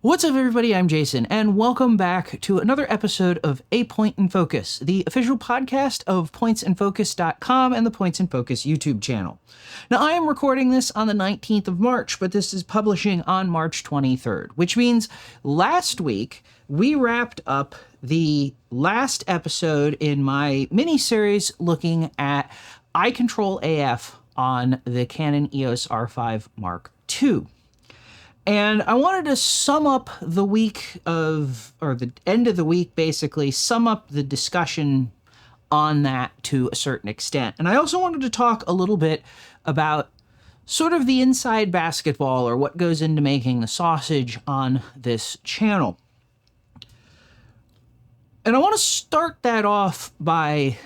What's up, everybody? I'm Jason, and welcome back to another episode of A Point in Focus, the official podcast of pointsinfocus.com and the Points in Focus YouTube channel. Now, I am recording this on the 19th of March, but this is publishing on March 23rd, which means last week we wrapped up the last episode in my mini-series looking at eye control AF on the Canon EOS R5 Mark II. And I wanted to sum up the week or the end of the week, basically, sum up the discussion on that to a certain extent. And I also wanted to talk a little bit about sort of the inside basketball, or what goes into making the sausage on this channel. And I want to start that off by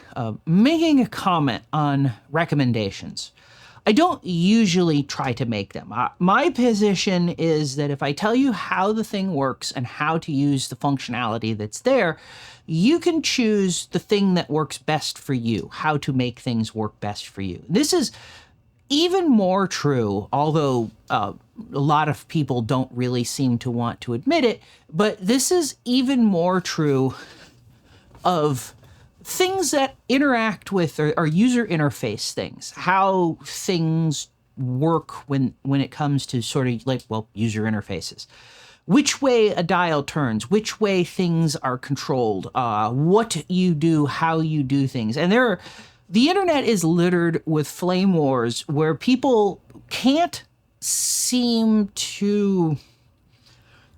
making a comment on recommendations. I don't usually try to make them. My position is that if I tell you how the thing works and how to use the functionality that's there, you can choose the thing that works best for you, how to make things work best for you. This is even more true, although a lot of people don't really seem to want to admit it, but this is even more true of things that interact with or user interface things, how things work when it comes to sort of like, well, user interfaces. Which way a dial turns, which way things are controlled, what you do, how you do things. And the internet is littered with flame wars where people can't seem to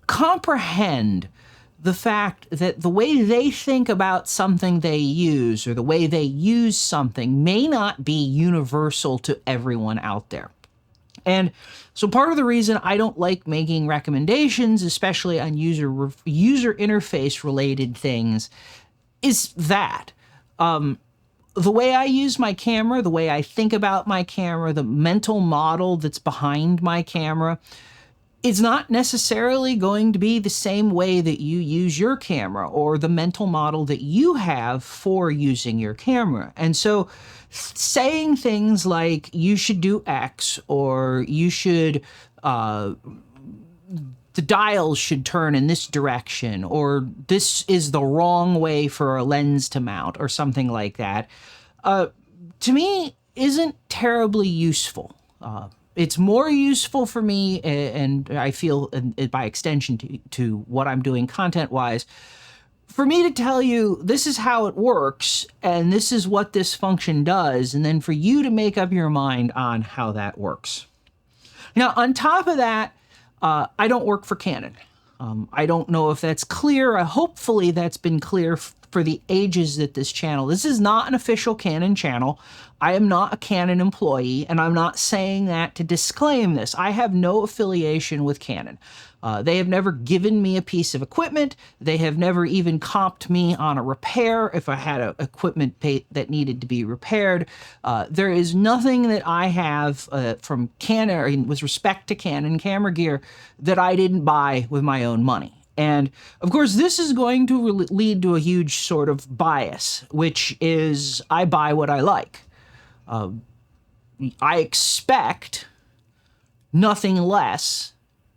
comprehend the fact that the way they think about something they use or the way they use something may not be universal to everyone out there. And so part of the reason I don't like making recommendations, especially on user interface related things, is that the way I use my camera, the way I think about my camera, the mental model that's behind my camera, it's not necessarily going to be the same way that you use your camera or the mental model that you have for using your camera. And so saying things like you should do X, or you should, the dials should turn in this direction, or this is the wrong way for a lens to mount, or something like that, to me isn't terribly useful. It's more useful for me, and I feel by extension to what I'm doing content-wise, for me to tell you this is how it works, and this is what this function does, and then for you to make up your mind on how that works. Now, on top of that, I don't work for Canon. I don't know if that's clear. Hopefully that's been clear for the ages that this channel. This is not an official Canon channel. I am not a Canon employee, and I'm not saying that to disclaim this. I have no affiliation with Canon. They have never given me a piece of equipment. They have never even comped me on a repair if I had equipment that needed to be repaired. There is nothing that I have from Canon, or with respect to Canon camera gear, that I didn't buy with my own money. And of course, this is going to lead to a huge sort of bias, which is I buy what I like. I expect nothing less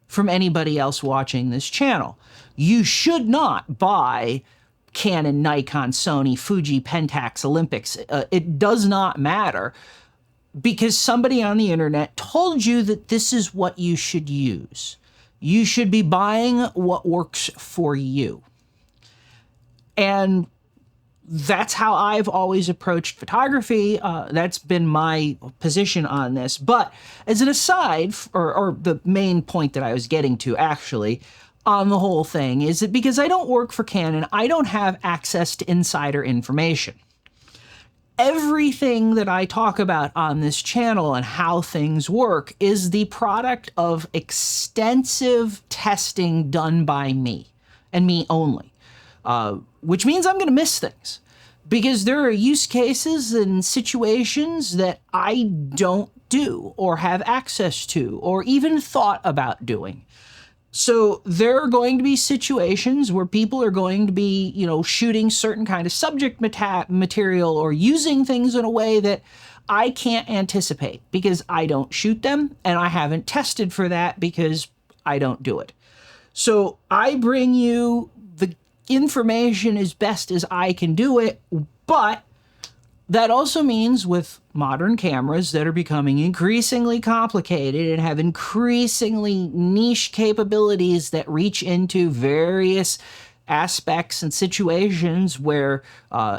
from anybody else watching this channel. You should not buy Canon, Nikon, Sony, Fuji, Pentax, Olympics. It does not matter, because somebody on the internet told you that this is what you should use. You should be buying what works for you. And that's how I've always approached photography. That's been my position on this. But as an aside, or the main point that I was getting to actually on the whole thing, is that because I don't work for Canon, I don't have access to insider information. Everything that I talk about on this channel and how things work is the product of extensive testing done by me, and me only. Which means I'm going to miss things, because there are use cases and situations that I don't do or have access to or even thought about doing. So there are going to be situations where people are going to be, shooting certain kind of subject material or using things in a way that I can't anticipate because I don't shoot them, and I haven't tested for that because I don't do it. So I bring you the information as best as I can do it, but that also means with modern cameras that are becoming increasingly complicated and have increasingly niche capabilities that reach into various aspects and situations where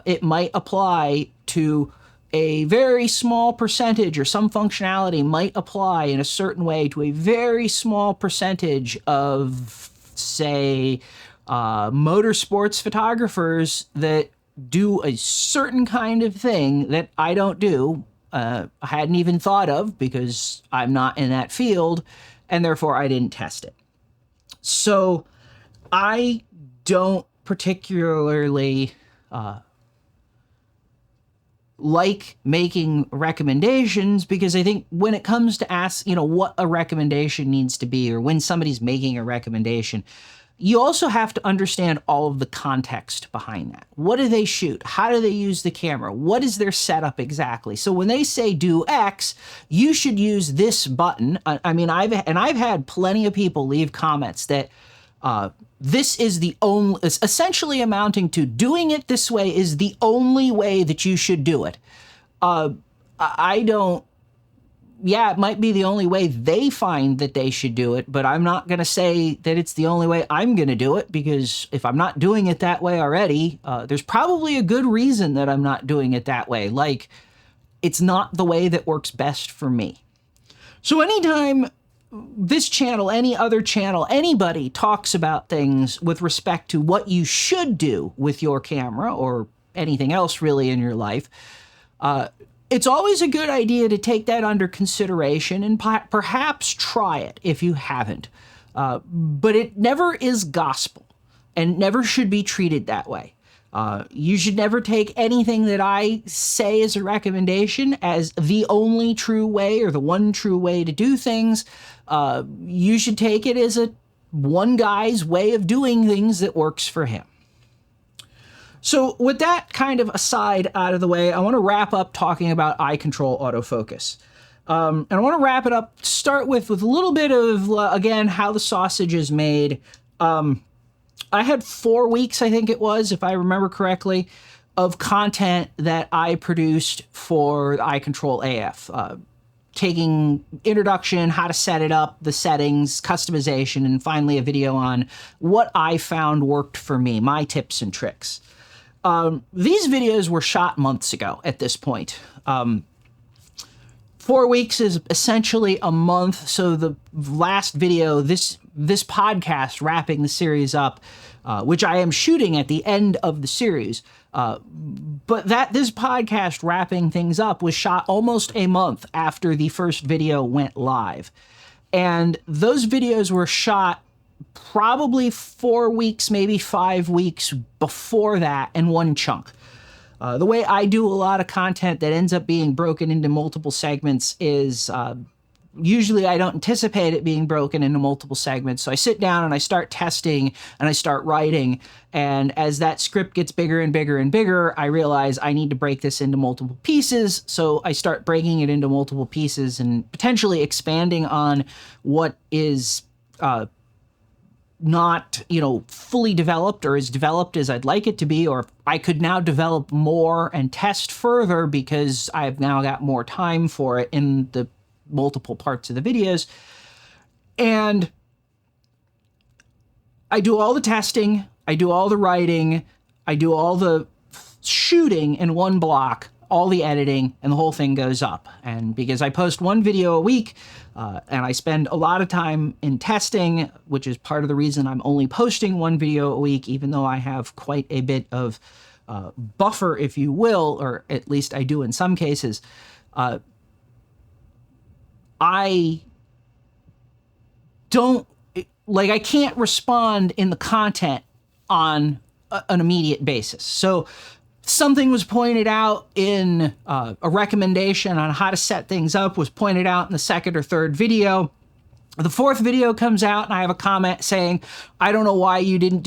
it might apply to a very small percentage, or some functionality might apply in a certain way to a very small percentage of, say, motorsports photographers that do a certain kind of thing that I don't do. I hadn't even thought of because I'm not in that field, and therefore I didn't test it. So I don't particularly like making recommendations, because I think when it comes to ask, what a recommendation needs to be, or when somebody's making a recommendation, you also have to understand all of the context behind that. What do they shoot? How do they use the camera? What is their setup exactly? So when they say do X, you should use this button. I mean, I've had plenty of people leave comments that this is the only, essentially amounting to doing it this way is the only way that you should do it. I don't, yeah, it might be the only way they find that they should do it, but I'm not going to say that it's the only way I'm going to do it, because if I'm not doing it that way already, there's probably a good reason that I'm not doing it that way. Like, it's not the way that works best for me. So anytime this channel, any other channel, anybody talks about things with respect to what you should do with your camera or anything else really in your life, it's always a good idea to take that under consideration and perhaps try it if you haven't. But it never is gospel and never should be treated that way. You should never take anything that I say as a recommendation as the only true way or the one true way to do things. You should take it as one guy's way of doing things that works for him. So with that kind of aside out of the way, I want to wrap up talking about eye control autofocus. And I want to wrap it up, start with a little bit of, again, how the sausage is made. I had 4 weeks, I think it was, if I remember correctly, of content that I produced for Eye Control AF. Taking introduction, how to set it up, the settings, customization, and finally a video on what I found worked for me, my tips and tricks. These videos were shot months ago at this point. 4 weeks is essentially a month, so the last video, this podcast wrapping the series up, which I am shooting at the end of the series, but this podcast wrapping things up was shot almost a month after the first video went live. And those videos were shot probably 4 weeks, maybe 5 weeks before that in one chunk. The way I do a lot of content that ends up being broken into multiple segments is usually I don't anticipate it being broken into multiple segments. So I sit down and I start testing and I start writing. And as that script gets bigger and bigger and bigger, I realize I need to break this into multiple pieces. So I start breaking it into multiple pieces and potentially expanding on what is not, fully developed or as developed as I'd like it to be, or I could now develop more and test further because I've now got more time for it in the multiple parts of the videos. And I do all the testing, I do all the writing, I do all the shooting in one block, all the editing, and the whole thing goes up. And because I post one video a week, and I spend a lot of time in testing, which is part of the reason I'm only posting one video a week, even though I have quite a bit of buffer, if you will, or at least I do in some cases. I can't respond in the content on an immediate basis. So something was pointed out in a recommendation on how to set things up, was pointed out in the second or third video. The fourth video comes out and I have a comment saying, I don't know why you didn't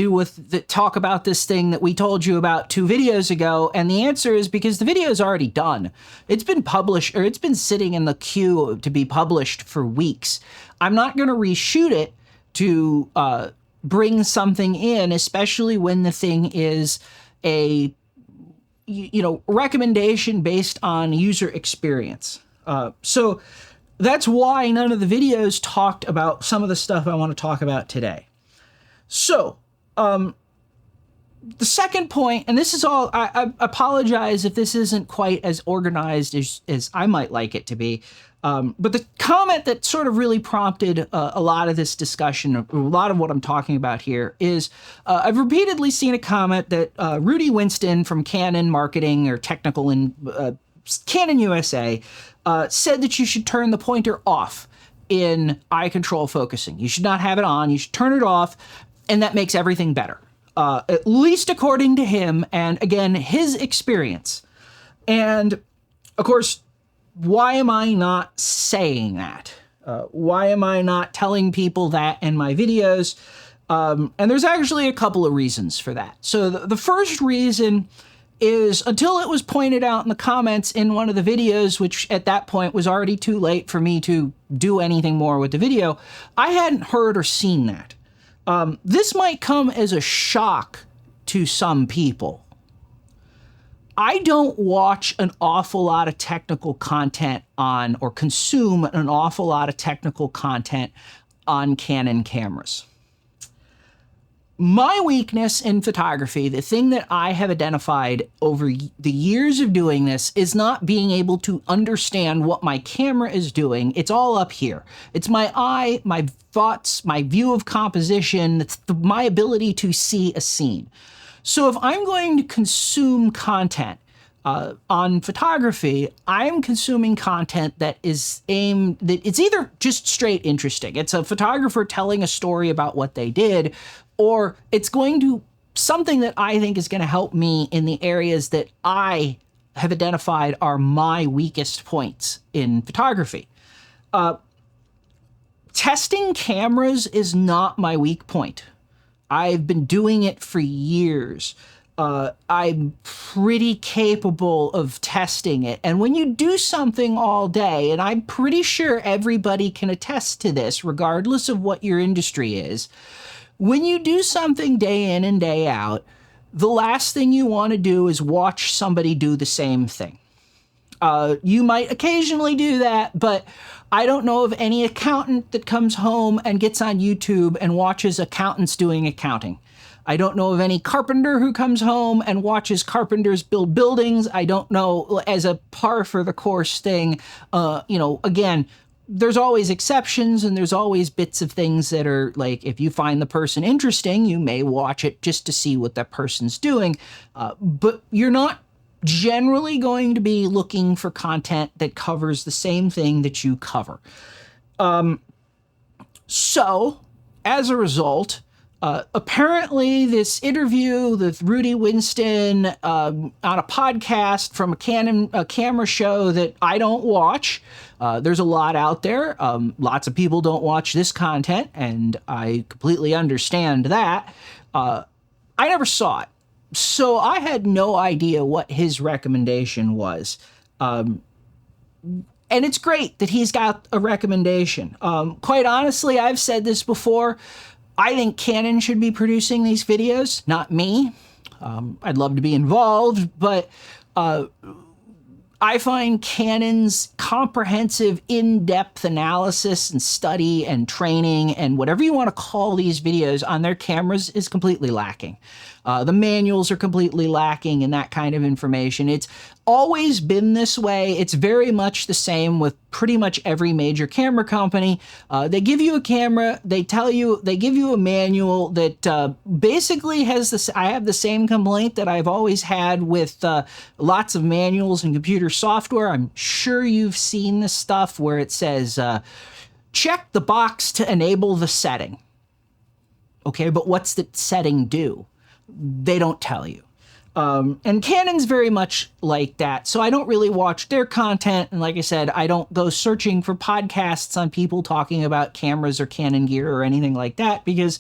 talk about this thing that we told you about 2 videos ago. And the answer is because the video is already done. It's been published, or it's been sitting in the queue to be published for weeks. I'm not going to reshoot it to bring something in, especially when the thing is a recommendation based on user experience. So that's why none of the videos talked about some of the stuff I want to talk about today. So the second point, and this is all, I apologize if this isn't quite as organized as I might like it to be, but the comment that sort of really prompted a lot of this discussion, a lot of what I'm talking about here, is I've repeatedly seen a comment that Rudy Winston from Canon Marketing or Technical in Canon USA said that you should turn the pointer off in eye control focusing. You should not have it on, you should turn it off, and that makes everything better. At least according to him, and again, his experience. And of course, why am I not saying that? Why am I not telling people that in my videos? And there's actually a couple of reasons for that. So the first reason is, until it was pointed out in the comments in one of the videos, which at that point was already too late for me to do anything more with the video, I hadn't heard or seen that. This might come as a shock to some people. I don't watch an awful lot of technical content on, or consume an awful lot of technical content on Canon cameras. My weakness in photography, the thing that I have identified over the years of doing this, is not being able to understand what my camera is doing. It's all up here. It's my eye, my thoughts, my view of composition. It's my ability to see a scene. So if I'm going to consume content on photography, I'm consuming content that is aimed, that it's either just straight interesting. It's a photographer telling a story about what they did, or it's going to something that I think is going to help me in the areas that I have identified are my weakest points in photography. Testing cameras is not my weak point. I've been doing it for years. I'm pretty capable of testing it. And when you do something all day, and I'm pretty sure everybody can attest to this, regardless of what your industry is, when you do something day in and day out, the last thing you want to do is watch somebody do the same thing. You might occasionally do that, but I don't know of any accountant that comes home and gets on YouTube and watches accountants doing accounting. I don't know of any carpenter who comes home and watches carpenters build buildings. I don't know, as a par for the course thing, again, there's always exceptions, and there's always bits of things that are like, if you find the person interesting, you may watch it just to see what that person's doing. But you're not generally going to be looking for content that covers the same thing that you cover. So as a result, apparently this interview with Rudy Winston on a podcast from a camera show that I don't watch. There's a lot out there. Lots of people don't watch this content, and I completely understand that. I never saw it. So I had no idea what his recommendation was. And it's great that he's got a recommendation. Quite honestly, I've said this before. I think Canon should be producing these videos, not me. I'd love to be involved, but I find Canon's comprehensive, in-depth analysis and study and training and whatever you want to call these videos on their cameras is completely lacking. The manuals are completely lacking in that kind of information. It's always been this way. It's very much the same with pretty much every major camera company. They give you a camera, they give you a manual that basically has this. I have the same complaint that I've always had with lots of manuals and computer software. I'm sure you've seen this stuff where it says, check the box to enable the setting. Okay, but what's the setting do? They don't tell you. And Canon's very much like that. So I don't really watch their content. And like I said, I don't go searching for podcasts on people talking about cameras or Canon gear or anything like that, because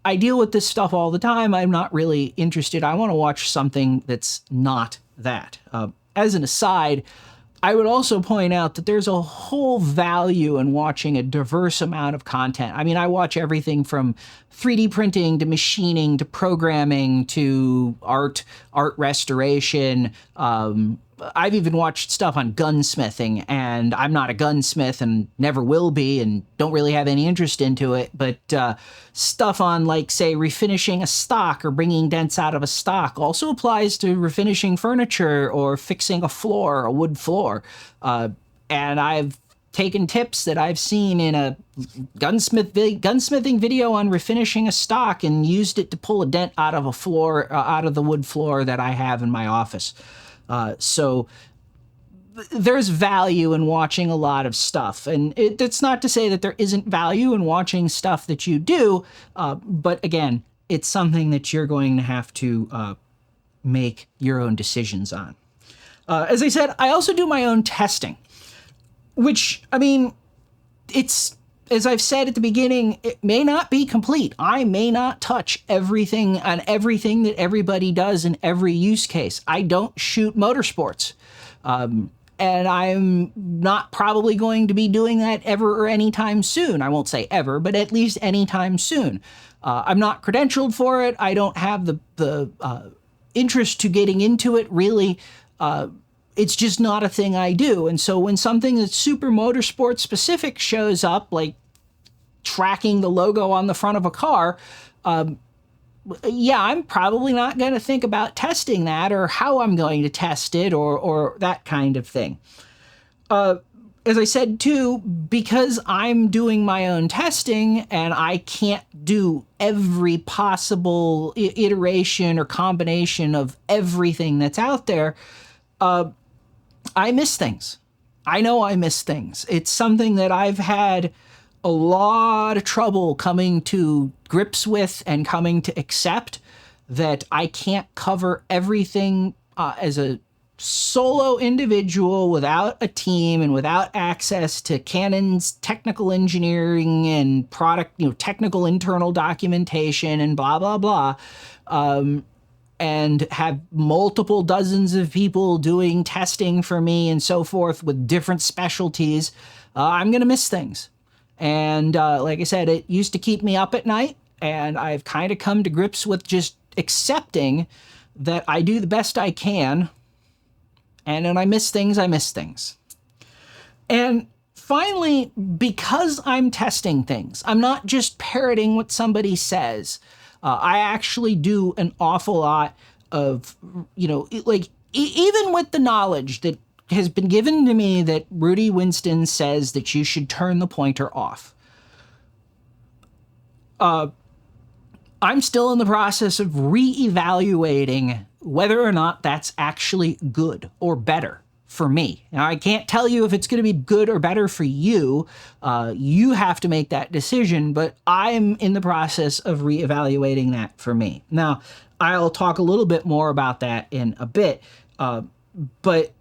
I deal with this stuff all the time. I'm not really interested. I want to watch something that's not that. As an aside, I would also point out that there's a whole value in watching a diverse amount of content. I mean, I watch everything from 3D printing to machining to programming to art restoration. I've even watched stuff on gunsmithing, and I'm not a gunsmith and never will be and don't really have any interest into it, but stuff on, like, say, refinishing a stock or bringing dents out of a stock also applies to refinishing furniture or fixing a floor, a wood floor. And I've taken tips that I've seen in a gunsmithing video on refinishing a stock and used it to pull a dent out of a floor, out of the wood floor that I have in my office. So there's value in watching a lot of stuff. And it's not to say that there isn't value in watching stuff that you do. But again, it's something that you're going to have to make your own decisions on. As I said, I also do my own testing, which, I mean, it's, as I've said at the beginning, it may not be complete. I may not touch everything on everything that everybody does in every use case. I don't shoot motorsports. And I'm not probably going to be doing that ever or anytime soon. I won't say ever, but at least anytime soon. I'm not credentialed for it. I don't have the interest to getting into it, really. It's just not a thing I do. And so when something that's super motorsport specific shows up, like tracking the logo on the front of a car, yeah, I'm probably not going to think about testing that or how I'm going to test it or that kind of thing. As I said, too, because I'm doing my own testing and I can't do every possible iteration or combination of everything that's out there, I miss things. I know I miss things. It's something that I've had a lot of trouble coming to grips with and coming to accept, that I can't cover everything as a solo individual without a team and without access to Canon's technical engineering and product, technical internal documentation and blah, blah, blah. And have multiple dozens of people doing testing for me and so forth with different specialties. I'm going to miss things. And like I said, it used to keep me up at night, and I've kind of come to grips with just accepting that I do the best I can, and when I miss things, I miss things. And finally, because I'm testing things, I'm not just parroting what somebody says. I actually do an awful lot of, like, even with the knowledge that has been given to me that Rudy Winston says that you should turn the pointer off. I'm still in the process of reevaluating whether or not that's actually good or better for me. Now, I can't tell you if it's going to be good or better for you. You have to make that decision, but I'm in the process of reevaluating that for me. Now, I'll talk a little bit more about that in a bit, but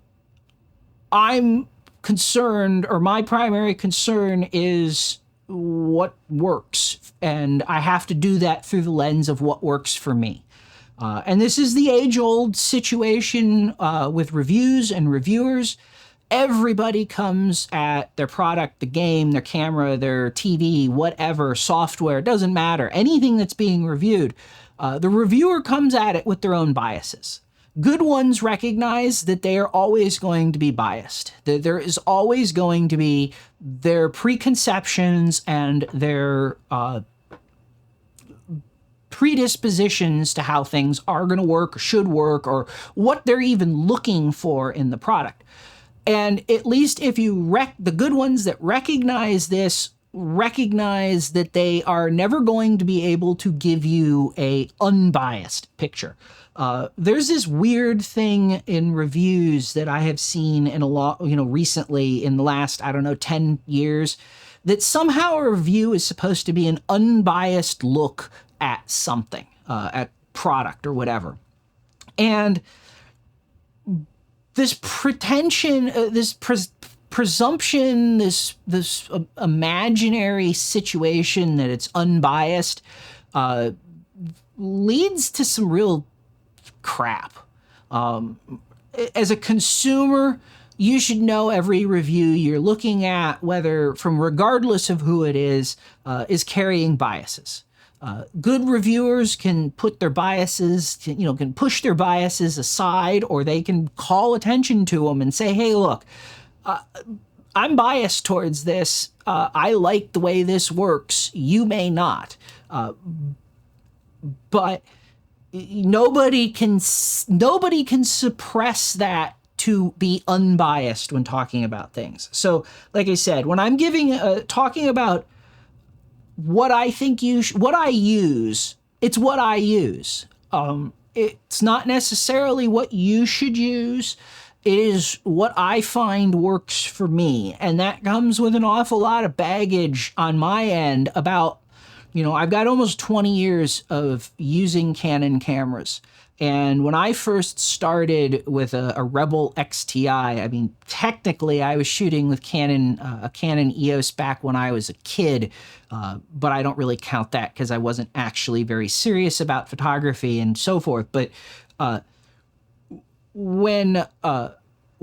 I'm concerned, or my primary concern is what works, and I have to do that through the lens of what works for me. And this is the age-old situation with reviews and reviewers. Everybody comes at their product, the game, their camera, their TV, whatever, software, it doesn't matter. Anything that's being reviewed, the reviewer comes at it with their own biases. Good ones recognize that they are always going to be biased. That there is always going to be their preconceptions and their predispositions to how things are going to work or should work, or what they're even looking for in the product. And at least if you the good ones that recognize this, recognize that they are never going to be able to give you a unbiased picture. There's this weird thing in reviews that I have seen in a lot, recently in the last, 10 years, that somehow a review is supposed to be an unbiased look at something, at product or whatever. And this pretension, this presumption, this imaginary situation that it's unbiased, leads to some real crap. As a consumer, you should know every review you're looking at, whether from regardless of who it is carrying biases. Good reviewers can put their biases, can push their biases aside, or they can call attention to them and say, hey, look, I'm biased towards this. I like the way this works. You may not. But nobody can suppress that to be unbiased when talking about things. So, like I said, when I'm talking about what I think what I use, it's what I use. It's not necessarily what you should use. It is what I find works for me. And that comes with an awful lot of baggage on my end about, I've got almost 20 years of using Canon cameras. And when I first started with a Rebel XTI, I mean, technically I was shooting with a Canon EOS back when I was a kid, but I don't really count that because I wasn't actually very serious about photography and so forth. But when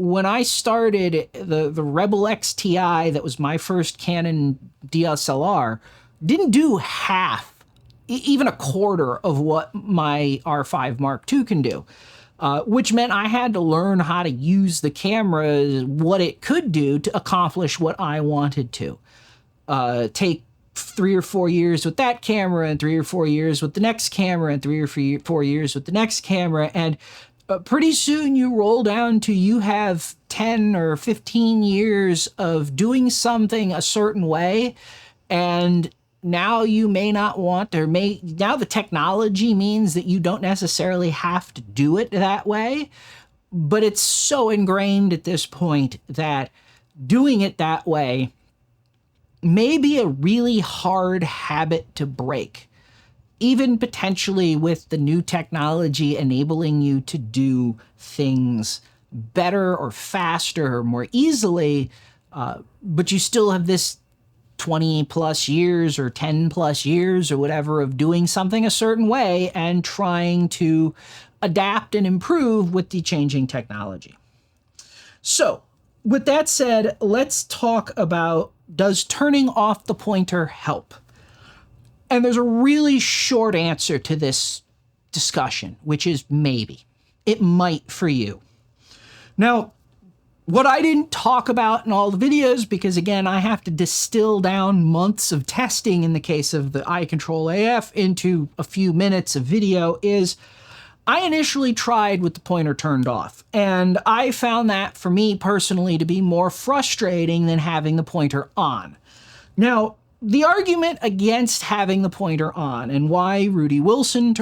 I started, the Rebel XTI, that was my first Canon DSLR, didn't do half, even a quarter of what my R5 Mark II can do, which meant I had to learn how to use the camera, what it could do to accomplish what I wanted to. Take 3 or 4 years with that camera and 3 or 4 years with the next camera and 3 or 4 years with the next camera. And pretty soon you roll down to you have 10 or 15 years of doing something a certain way. And now you may not want, now the technology means that you don't necessarily have to do it that way, but it's so ingrained at this point that doing it that way may be a really hard habit to break, even potentially with the new technology enabling you to do things better or faster or more easily, but you still have this 20 plus years or 10 plus years or whatever of doing something a certain way and trying to adapt and improve with the changing technology. So with that said, let's talk about, does turning off the pointer help? And there's a really short answer to this discussion, which is maybe. It might for you. Now, what I didn't talk about in all the videos, because again, I have to distill down months of testing in the case of the iControl AF into a few minutes of video, is I initially tried with the pointer turned off. And I found that for me personally to be more frustrating than having the pointer on. Now, the argument against having the pointer on and why Winston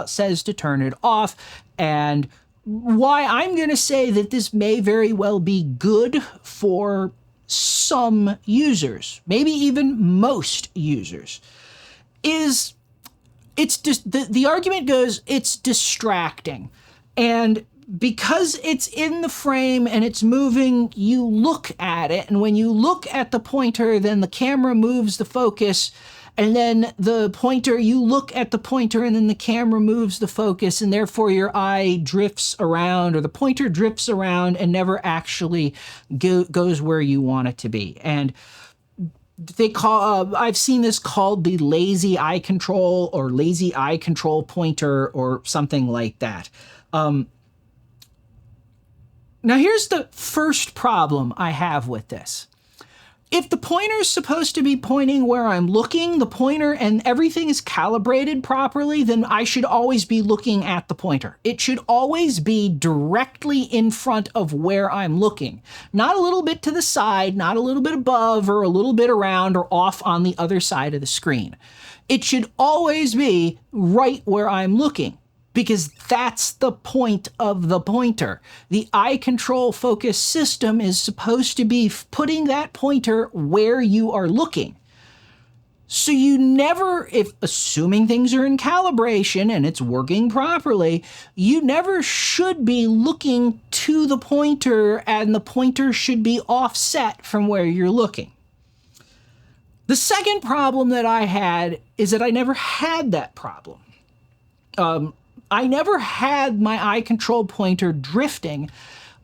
says to turn it off, and why I'm going to say that this may very well be good for some users, maybe even most users, is it's just the argument goes, it's distracting. And because it's in the frame and it's moving, you look at it. And when you look at the pointer, then the camera moves the focus. And then the pointer, you look at the pointer and then the camera moves the focus, and therefore your eye drifts around, or the pointer drifts around and never actually goes where you want it to be. And I've seen this called the lazy eye control or lazy eye control pointer or something like that. Now here's the first problem I have with this. If the pointer is supposed to be pointing where I'm looking, the pointer and everything is calibrated properly, then I should always be looking at the pointer. It should always be directly in front of where I'm looking. Not a little bit to the side, not a little bit above or a little bit around or off on the other side of the screen. It should always be right where I'm looking, because that's the point of the pointer. The eye control focus system is supposed to be putting that pointer where you are looking. So you never, if assuming things are in calibration and it's working properly, you never should be looking to the pointer, and the pointer should be offset from where you're looking. The second problem that I had is that I never had that problem. I never had my eye control pointer drifting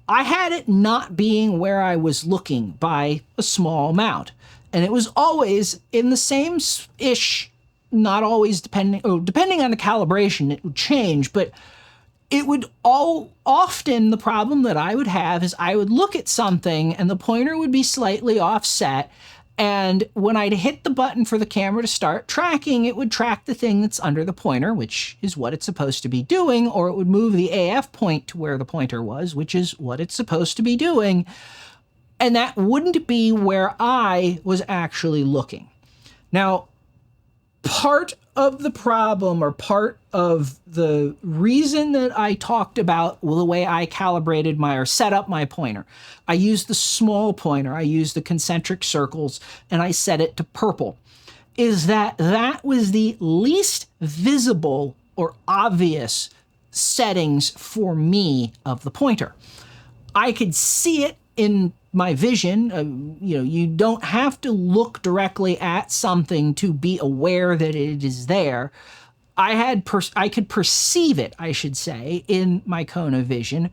I had it not being where I was looking by a small amount. And it was always in the same-ish, not always depending on the calibration, it would change, but it would often the problem that I would have is I would look at something and the pointer would be slightly offset. And when I'd hit the button for the camera to start tracking, it would track the thing that's under the pointer, which is what it's supposed to be doing, or it would move the AF point to where the pointer was, which is what it's supposed to be doing. And that wouldn't be where I was actually looking. Now, part of the problem, or part of the reason that I talked about the way I calibrated or set up my pointer, I used the small pointer, I used the concentric circles, and I set it to purple, is that was the least visible or obvious settings for me of the pointer. I could see it in my vision. You don't have to look directly at something to be aware that it is there. I could perceive it, I should say, in my cone of vision,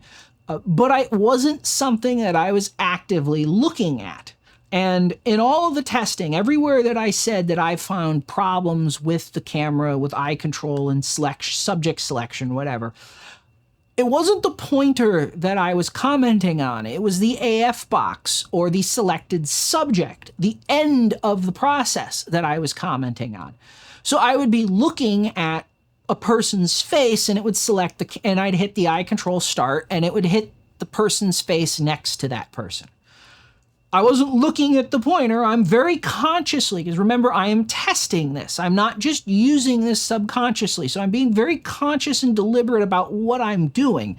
but it wasn't something that I was actively looking at. And in all of the testing, everywhere that I said that I found problems with the camera, with eye control and subject selection, whatever, it wasn't the pointer that I was commenting on. It was the AF box or the selected subject, the end of the process that I was commenting on. So I would be looking at a person's face and it would select and I'd hit the eye control start and it would hit the person's face next to that person. I wasn't looking at the pointer. I'm very consciously, because remember, I am testing this. I'm not just using this subconsciously. So I'm being very conscious and deliberate about what I'm doing.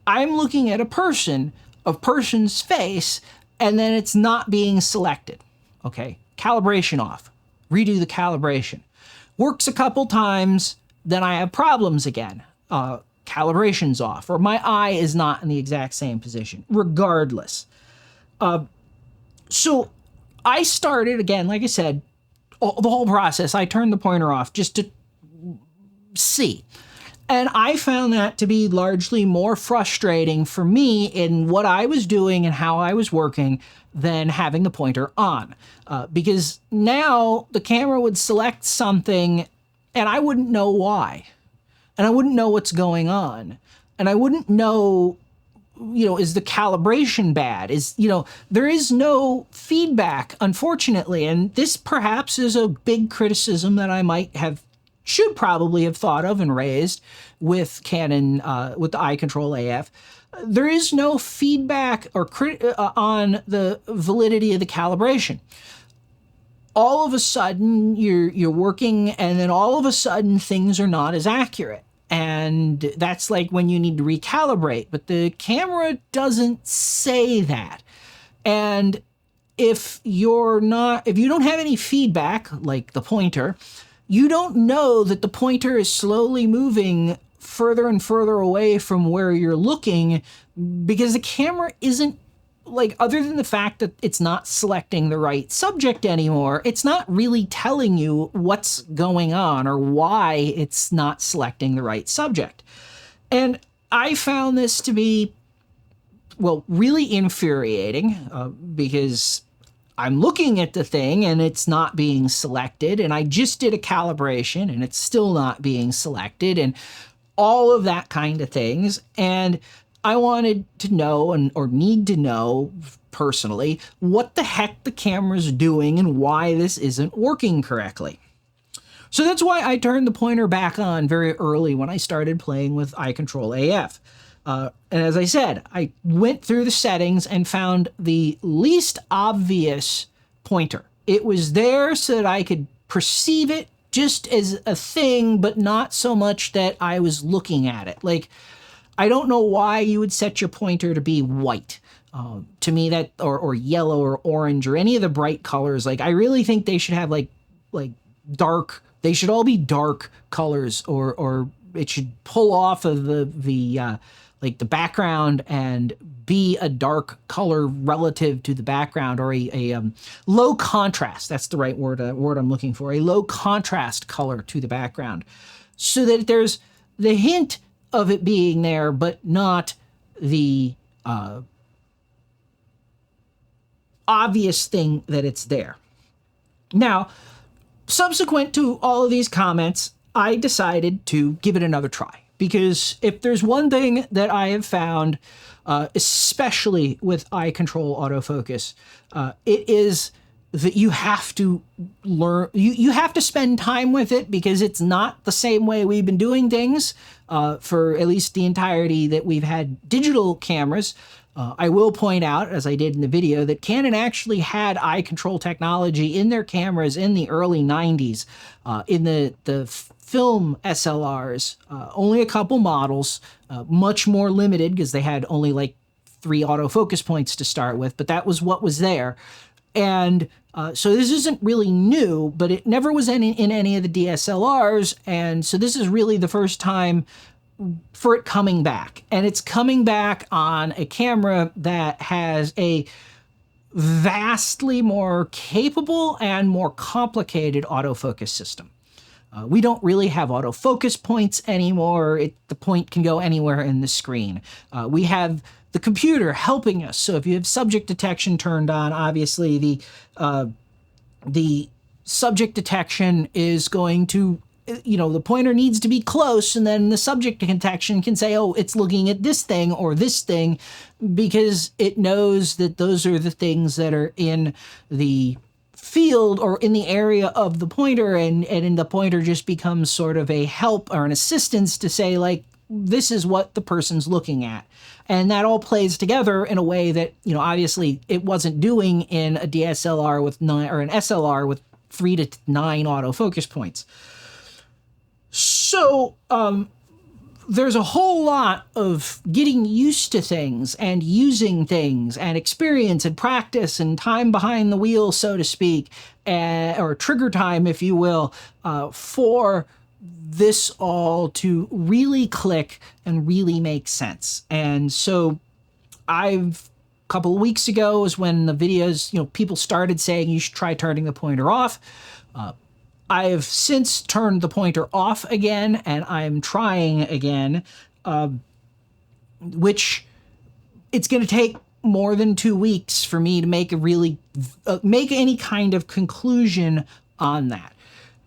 I'm looking at a person's face, and then it's not being selected. Okay, calibration off. Redo the calibration. Works a couple times, then I have problems again. Calibration's off, or my eye is not in the exact same position, regardless. So I started, again, like I said, the whole process, I turned the pointer off just to see. And I found that to be largely more frustrating for me in what I was doing and how I was working than having the pointer on. Because now the camera would select something and I wouldn't know why. And I wouldn't know what's going on. And I wouldn't know, is the calibration bad? There is no feedback, unfortunately. And this perhaps is a big criticism that I should probably have thought of and raised with Canon, with the eye control AF. There is no feedback or on the validity of the calibration. All of a sudden you're working and then all of a sudden things are not as accurate. And that's like when you need to recalibrate, but the camera doesn't say that. And if you don't have any feedback, like the pointer, you don't know that the pointer is slowly moving further and further away from where you're looking, because the camera isn't, other than the fact that it's not selecting the right subject anymore, it's not really telling you what's going on or why it's not selecting the right subject. And I found this to be, really infuriating because I'm looking at the thing and it's not being selected, and I just did a calibration and it's still not being selected, and all of that kind of things. And I wanted to know or need to know personally what the heck the camera's doing and why this isn't working correctly. So that's why I turned the pointer back on very early when I started playing with eye control AF. And as I said, I went through the settings and found the least obvious pointer. It was there so that I could perceive it just as a thing, but not so much that I was looking at it. I don't know why you would set your pointer to be white. To me, that or yellow or orange or any of the bright colors. I really think they should have like dark. They should all be dark colors, or it should pull off of the background and be a dark color relative to the background, or a low contrast. That's the right word I'm looking for. A low contrast color to the background, so that there's the hint of it being there, but not the obvious thing that it's there. Now, subsequent to all of these comments, I decided to give it another try. Because if there's one thing that I have found, especially with eye control autofocus, it is that you have to learn, you have to spend time with it, because it's not the same way we've been doing things for at least the entirety that we've had digital cameras. I will point out, as I did in the video, that Canon actually had eye control technology in their cameras in the early 90s. In the film SLRs, only a couple models, much more limited because they had only like 3 autofocus points to start with, but that was what was there. And so this isn't really new, but it never was in any of the DSLRs, and so this is really the first time for it coming back. And it's coming back on a camera that has a vastly more capable and more complicated autofocus system. We don't really have autofocus points anymore. The point can go anywhere in the screen. We have the computer helping us. So if you have subject detection turned on, obviously the subject detection is going to, the pointer needs to be close, and then the subject detection can say, oh, it's looking at this thing or this thing, because it knows that those are the things that are in the field or in the area of the pointer, and the pointer just becomes sort of a help or an assistance to say, like, this is what the person's looking at. And that all plays together in a way that, obviously it wasn't doing in a DSLR with 9 or an SLR with 3 to 9 autofocus points. So there's a whole lot of getting used to things and using things and experience and practice and time behind the wheel, so to speak, or trigger time, if you will, for this all to really click and really make sense. And so a couple of weeks ago is when the videos, people started saying you should try turning the pointer off. I have since turned the pointer off again, and I'm trying again, which it's going to take more than 2 weeks for me to make make any kind of conclusion on that.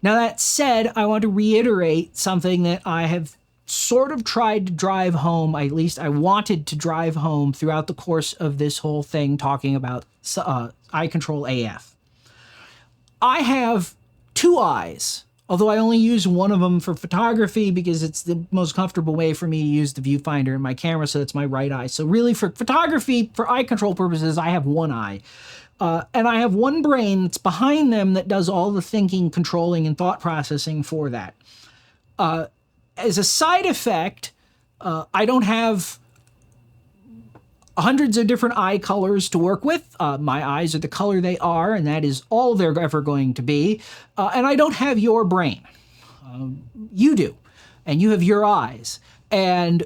Now, that said, I want to reiterate something that I have sort of tried to drive home, at least I wanted to drive home throughout the course of this whole thing, talking about eye control AF. I have 2 eyes, although I only use one of them for photography because it's the most comfortable way for me to use the viewfinder in my camera, so that's my right eye. So really, for photography, for eye control purposes, I have one eye. And I have one brain that's behind them that does all the thinking, controlling, and thought processing for that. As a side effect, I don't have hundreds of different eye colors to work with. My eyes are the color they are, and that is all they're ever going to be. And I don't have your brain. You do, and you have your eyes. And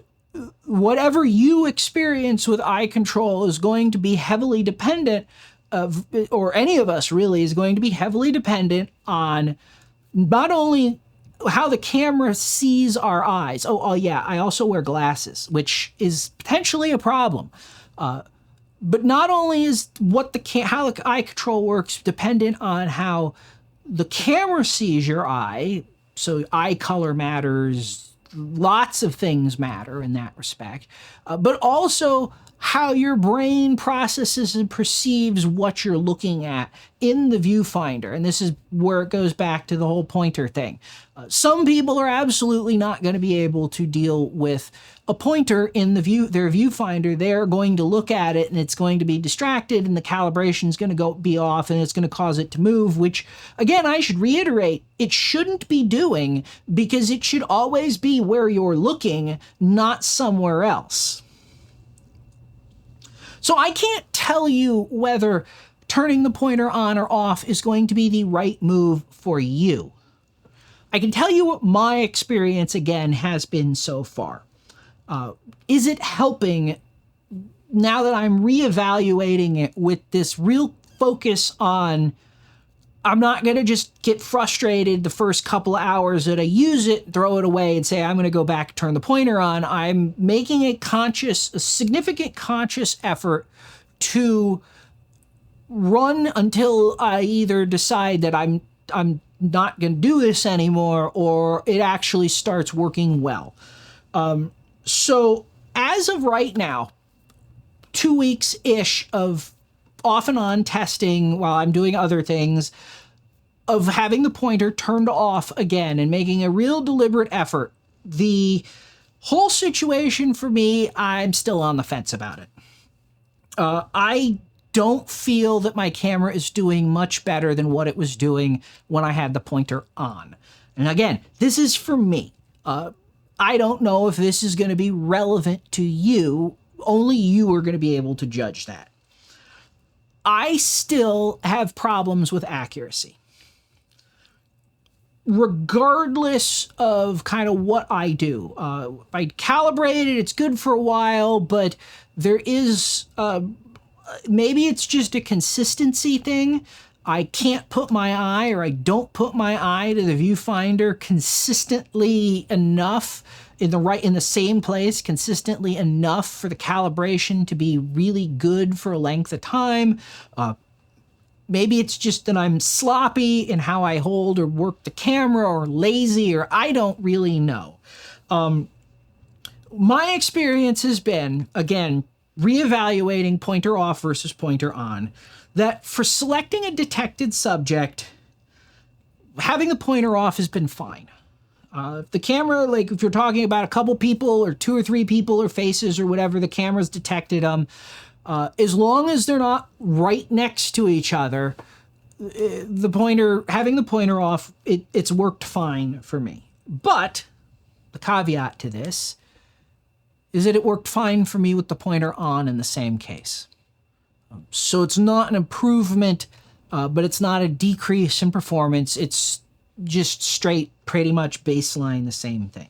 whatever you experience with eye control is going to be heavily dependent of, or any of us really, is going to be heavily dependent on not only how the camera sees our eyes. Oh yeah, I also wear glasses, which is potentially a problem. But not only is how the eye control works dependent on how the camera sees your eye, so eye color matters, lots of things matter in that respect, but also how your brain processes and perceives what you're looking at in the viewfinder. And this is where it goes back to the whole pointer thing. Some people are absolutely not going to be able to deal with a pointer in their viewfinder. They're going to look at it and it's going to be distracted, and the calibration is going to be off, and it's going to cause it to move, which, again, I should reiterate, it shouldn't be doing, because it should always be where you're looking, not somewhere else. So I can't tell you whether turning the pointer on or off is going to be the right move for you. I can tell you what my experience, again, has been so far. Is it helping now that I'm reevaluating it with this real focus on I'm not going to just get frustrated the first couple of hours that I use it, throw it away, and say, I'm going to go back, turn the pointer on. I'm making a significant conscious effort to run until I either decide that I'm not going to do this anymore, or it actually starts working well. So as of right now, 2 weeks-ish of off and on testing while I'm doing other things, of having the pointer turned off again and making a real deliberate effort. The whole situation for me, I'm still on the fence about it. I don't feel that my camera is doing much better than what it was doing when I had the pointer on. And again, this is for me. I don't know if this is going to be relevant to you. Only you are going to be able to judge that. I still have problems with accuracy. Regardless of kind of what I do. I calibrate it, it's good for a while, but there is, maybe it's just a consistency thing. I can't put my eye, or I don't put my eye to the viewfinder consistently enough in the same place consistently enough for the calibration to be really good for a length of time. Maybe it's just that I'm sloppy in how I hold or work the camera, or lazy, or I don't really know. My experience has been, again, reevaluating pointer off versus pointer on, that for selecting a detected subject, having the pointer off has been fine. If the camera, like if you're talking about a couple people or 2 or 3 people or faces or whatever, the camera's detected them. As long as they're not right next to each other, having the pointer off, it's worked fine for me. But the caveat to this is that it worked fine for me with the pointer on in the same case. So it's not an improvement, but it's not a decrease in performance. It's just straight, pretty much baseline the same thing.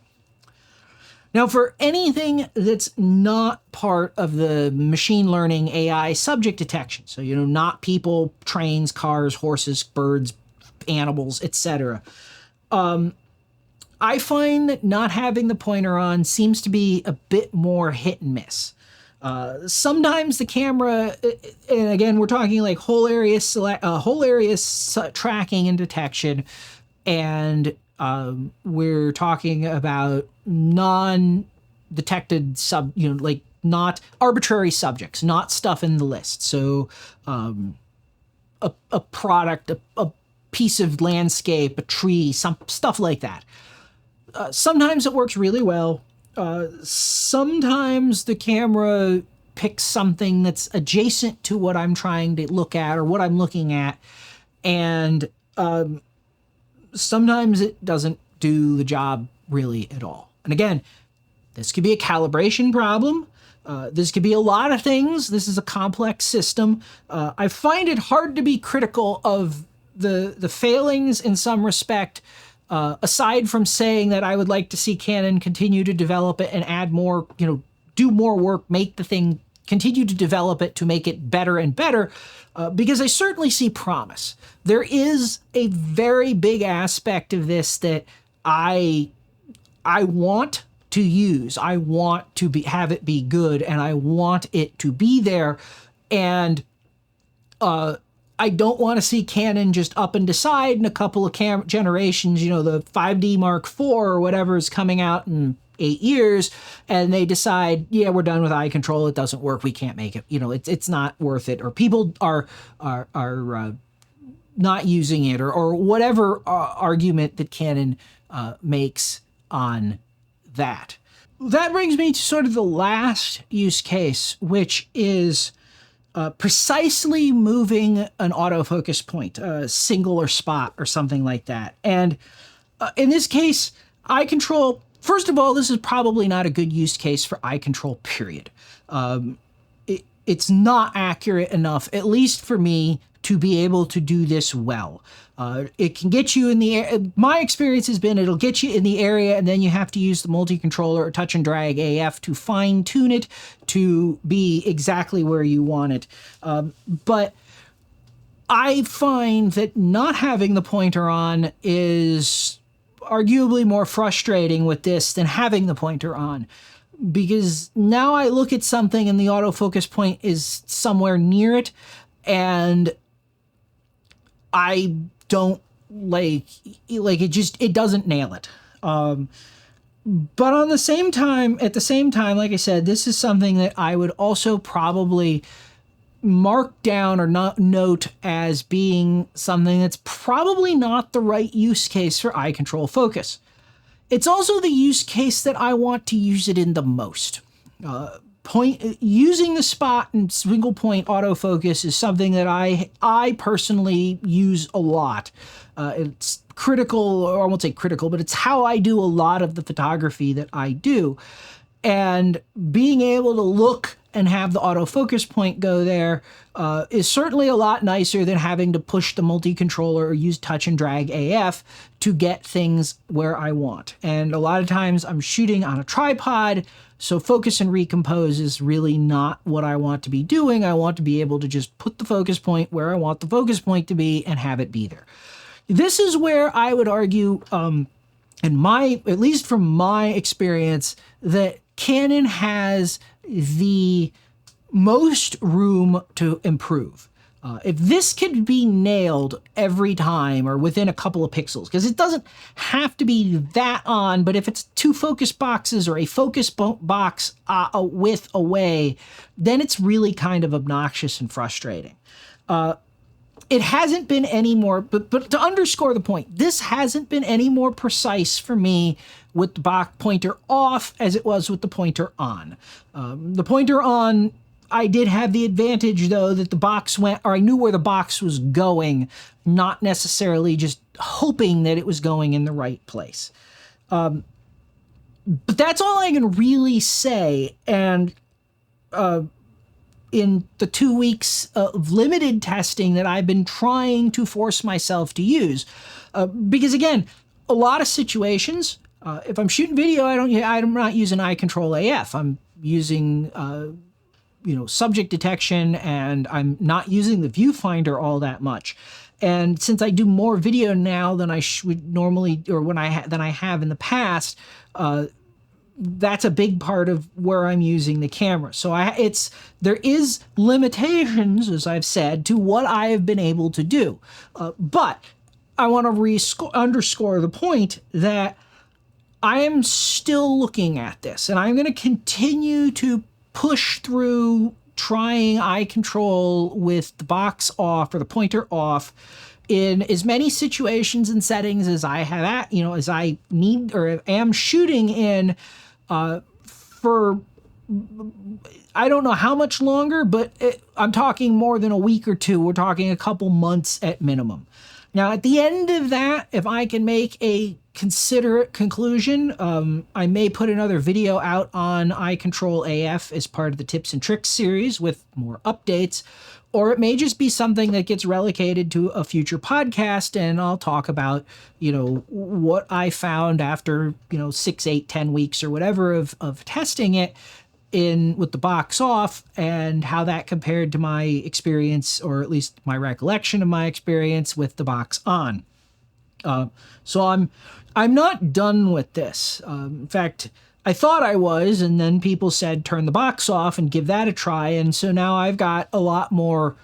Now, for anything that's not part of the machine learning AI subject detection, so, not people, trains, cars, horses, birds, animals, etc., I find that not having the pointer on seems to be a bit more hit and miss. Sometimes the camera, and again, we're talking like whole area tracking and detection, and we're talking about non-detected like not arbitrary subjects, not stuff in the list. So a product, a piece of landscape, a tree, some stuff like that. Sometimes it works really well. Sometimes the camera picks something that's adjacent to what I'm trying to look at or what I'm looking at, and sometimes it doesn't do the job really at all. And again, this could be a calibration problem. This could be a lot of things. This is a complex system. I find it hard to be critical of the failings in some respect, aside from saying that I would like to see Canon continue to develop it and add more, do more work, make the thing, continue to develop it to make it better and better, because I certainly see promise. There is a very big aspect of this that I want to use. I want to have it be good, and I want it to be there. And I don't want to see Canon just up and decide in a couple of generations, the 5D Mark IV or whatever is coming out in 8 years, and they decide, yeah, we're done with eye control. It doesn't work. We can't make it. It's not worth it, or people are not using it, or whatever argument that Canon makes on that. That brings me to sort of the last use case, which is precisely moving an autofocus point, single or spot or something like that. And in this case, eye control, first of all, this is probably not a good use case for eye control, period. It's not accurate enough, at least for me, to be able to do this well. It can get you in the air. My experience has been it'll get you in the area, and then you have to use the multi-controller or touch and drag AF to fine tune it to be exactly where you want it. But I find that not having the pointer on is arguably more frustrating with this than having the pointer on, because now I look at something and the autofocus point is somewhere near it, and I don't like it doesn't nail it. But at the same time, like I said, this is something that I would also probably mark down or not note as being something that's probably not the right use case for eye control focus. It's also the use case that I want to use it in the most. Using the spot and single point autofocus is something that I personally use a lot. It's critical, or I won't say critical, but it's how I do a lot of the photography that I do. And being able to look and have the autofocus point go there is certainly a lot nicer than having to push the multi-controller or use touch and drag AF to get things where I want. And a lot of times I'm shooting on a tripod, so focus and recompose is really not what I want to be doing. I want to be able to just put the focus point where I want the focus point to be and have it be there. This is where I would argue, at least from my experience, that Canon has the most room to improve. If this could be nailed every time or within a couple of pixels, because it doesn't have to be that on, but if it's 2 focus boxes or a focus box a width away, then it's really kind of obnoxious and frustrating. It hasn't been any more, but to underscore the point, this hasn't been any more precise for me with the pointer off as it was with the pointer on. The pointer on, I did have the advantage, though, that the box went, or I knew where the box was going, not necessarily just hoping that it was going in the right place. But that's all I can really say. And in the 2 weeks of limited testing that I've been trying to force myself to use, because again, a lot of situations, if I'm shooting video, I'm not using eye control AF. I'm using subject detection, and I'm not using the viewfinder all that much. And since I do more video now than I would normally, or than I have in the past, that's a big part of where I'm using the camera. So there is limitations, as I've said, to what I have been able to do. But I want to underscore the point that I am still looking at this, and I'm going to continue to push through trying eye control with the box off or the pointer off in as many situations and settings as I have as I need or am shooting in for I don't know how much longer, but I'm talking more than a week or two. We're talking a couple months at minimum. Now, at the end of that, if I can make a considerate conclusion, I may put another video out on eye control AF as part of the tips and tricks series with more updates, or it may just be something that gets relegated to a future podcast, and I'll talk about, what I found after, 6, 8, 10 weeks or whatever of testing it with the box off, and how that compared to my experience, or at least my recollection of my experience with the box on. So I'm not done with this. In fact, I thought I was, and then people said turn the box off and give that a try, and so now I've got a lot more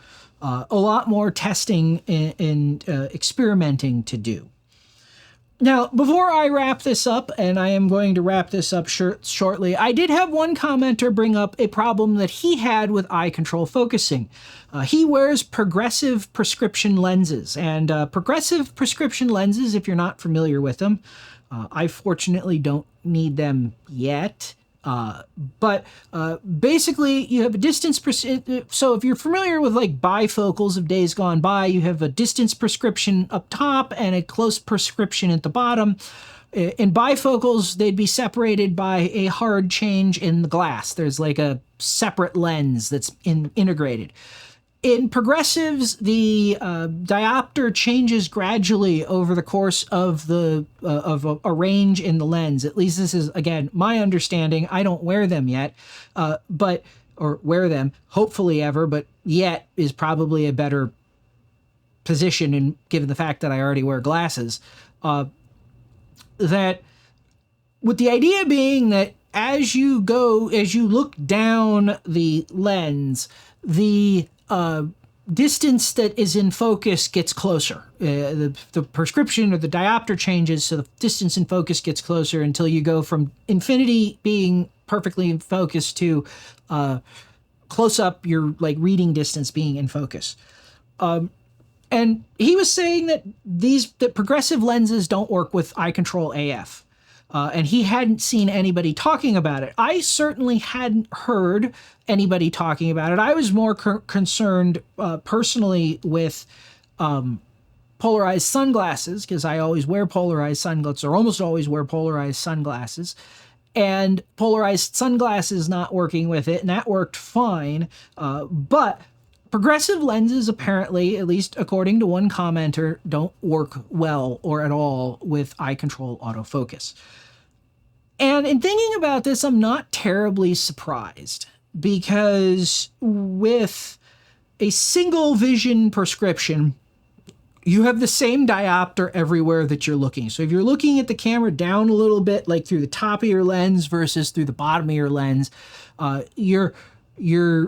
testing and experimenting to do. Now, before I wrap this up, and I am going to wrap this up shortly, I did have one commenter bring up a problem that he had with eye control focusing. He wears progressive prescription lenses, and progressive prescription lenses, if you're not familiar with them, I fortunately don't need them yet. But basically you have a distance, so if you're familiar with like bifocals of days gone by, you have a distance prescription up top and a close prescription at the bottom. In bifocals, they'd be separated by a hard change in the glass. There's like a separate lens that's integrated. In progressives, the diopter changes gradually over the course of a range in the lens. At least this is, again, my understanding. I don't wear them yet, or wear them, hopefully ever, but yet is probably a better position, and given the fact that I already wear glasses, that with the idea being that as you look down the lens, the distance that is in focus gets closer. The prescription or the diopter changes, so the distance in focus gets closer until you go from infinity being perfectly in focus to close up, your like reading distance being in focus. And he was saying that that progressive lenses don't work with eye control AF. And he hadn't seen anybody talking about it. I certainly hadn't heard anybody talking about it. I was more concerned personally with polarized sunglasses, because I always wear polarized sunglasses, or almost always wear polarized sunglasses. And polarized sunglasses not working with it, and that worked fine. But progressive lenses, apparently, at least according to one commenter, don't work well or at all with eye control autofocus. And in thinking about this, I'm not terribly surprised, because with a single vision prescription, you have the same diopter everywhere that you're looking. So if you're looking at the camera down a little bit, like through the top of your lens versus through the bottom of your lens, your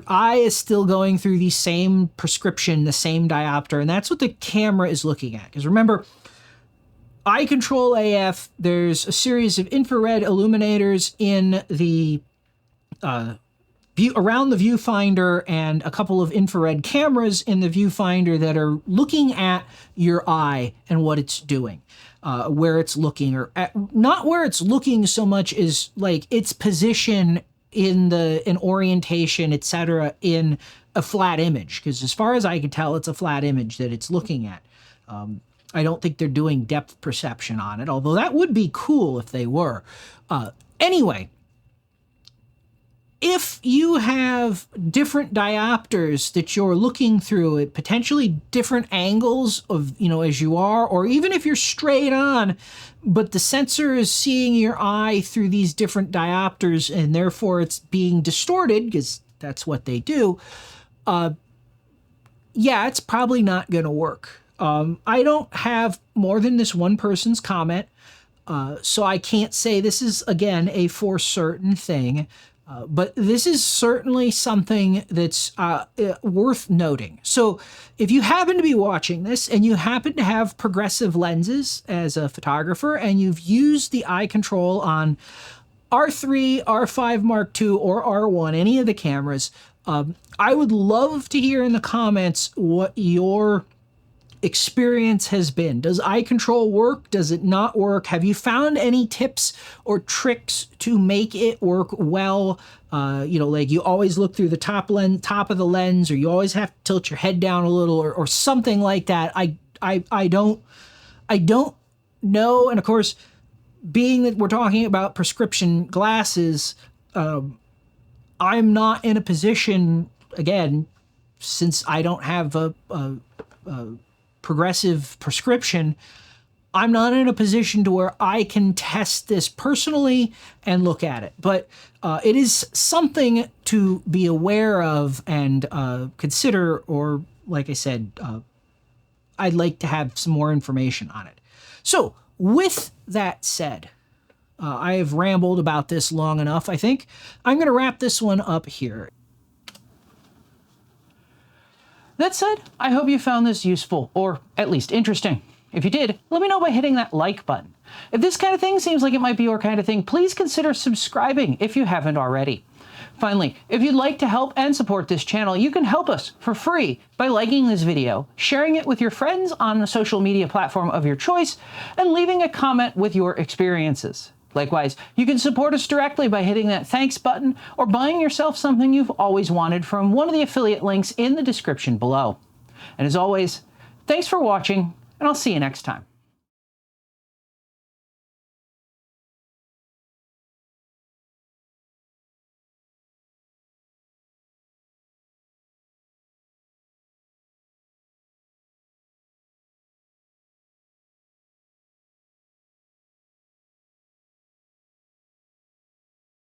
eye is still going through the same prescription, the same diopter, and that's what the camera is looking at. Because remember, eye control AF, there's a series of infrared illuminators in the around the viewfinder, and a couple of infrared cameras in the viewfinder that are looking at your eye and what it's doing, where it's looking, or not where it's looking so much as like its position in orientation, etc., in a flat image. Because as far as I can tell, it's a flat image that it's looking at. I don't think they're doing depth perception on it, although that would be cool if they were. Anyway, if you have different diopters that you're looking through at potentially different angles of, as you are, or even if you're straight on, but the sensor is seeing your eye through these different diopters, and therefore it's being distorted, because that's what they do, yeah, it's probably not going to work. I don't have more than this one person's comment, so I can't say this is, again, a for certain thing. But this is certainly something that's worth noting. So if you happen to be watching this and you happen to have progressive lenses as a photographer, and you've used the eye control on R3, R5 Mark II, or R1, any of the cameras, I would love to hear in the comments what your experience has been. Does eye control work? Does it not work? Have you found any tips or tricks to make it work well? Like you always look through the top of the lens, or you always have to tilt your head down a little, or something like that. I don't know. And of course, being that we're talking about prescription glasses, I'm not in a position, again, since I don't have a progressive prescription, I'm not in a position to where I can test this personally and look at it. But it is something to be aware of and consider, or like I said, I'd like to have some more information on it. So with that said, I have rambled about this long enough, I think. I'm going to wrap this one up here. That said, I hope you found this useful, or at least interesting. If you did, let me know by hitting that like button. If this kind of thing seems like it might be your kind of thing, please consider subscribing if you haven't already. Finally, if you'd like to help and support this channel, you can help us for free by liking this video, sharing it with your friends on a social media platform of your choice, and leaving a comment with your experiences. Likewise, you can support us directly by hitting that thanks button, or buying yourself something you've always wanted from one of the affiliate links in the description below. And as always, thanks for watching, and I'll see you next time.